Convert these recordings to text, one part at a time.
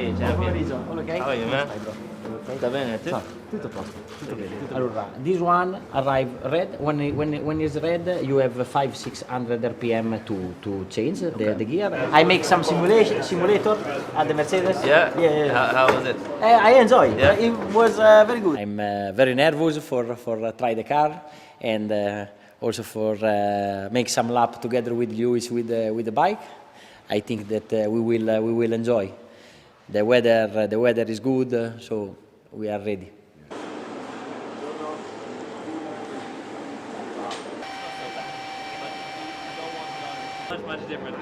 Hey, champion. All okay? How are you, man? Sta bene, tu? Tutto a posto. Allora, this one arrive red. When it's red, you have 500-600 RPM to change the gear. I make some simulator at the Mercedes. Yeah. How was it? I enjoy. Yeah. It was very good. I'm very nervous for try the car and also for make some lap together with Lewis with the bike. I think that we will enjoy. The weather is good, so we are ready. Much different.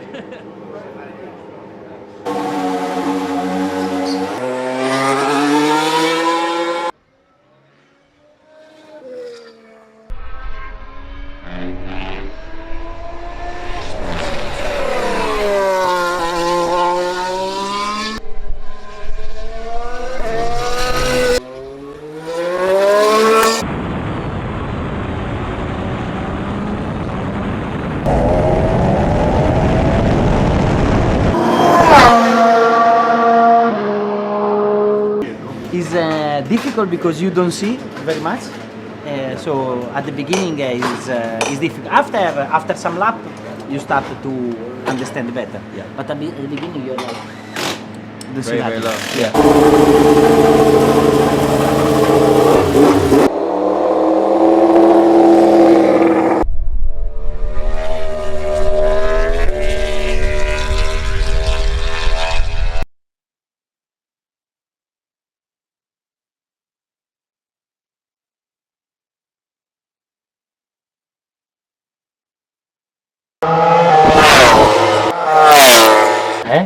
It's difficult because you don't see very much. So at the beginning it's difficult. After some lap, you start to understand better. Yeah. But at the beginning you're like don't see Very nothing. low. Yeah.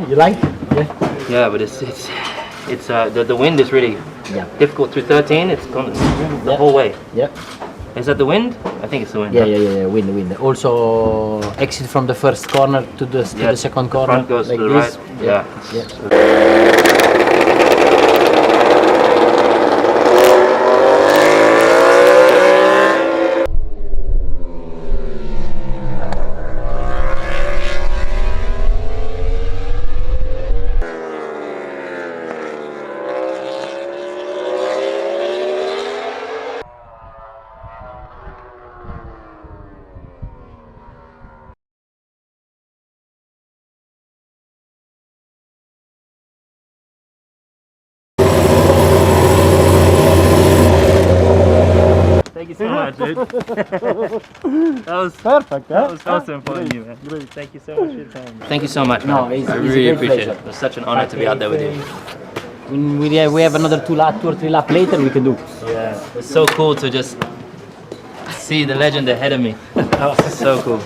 You like? Yeah. Yeah, but it's the wind is really difficult through 13. It's gone the whole way. Yeah. Is that the wind? I think it's the wind. Yeah. Wind. Also exit from the first corner to the second corner. Front goes like to the this. right. Yeah. Thank you so much, dude. That was Perfect. That was awesome for you, man. Great. Thank you so much for your time. Thank you so much, man. No, it's I a really great appreciate pleasure. it. It was such an honor to be out there with you. When we have another 2 or 3 laps later, we can do. Yeah, it's so cool to just see the legend ahead of me. So cool.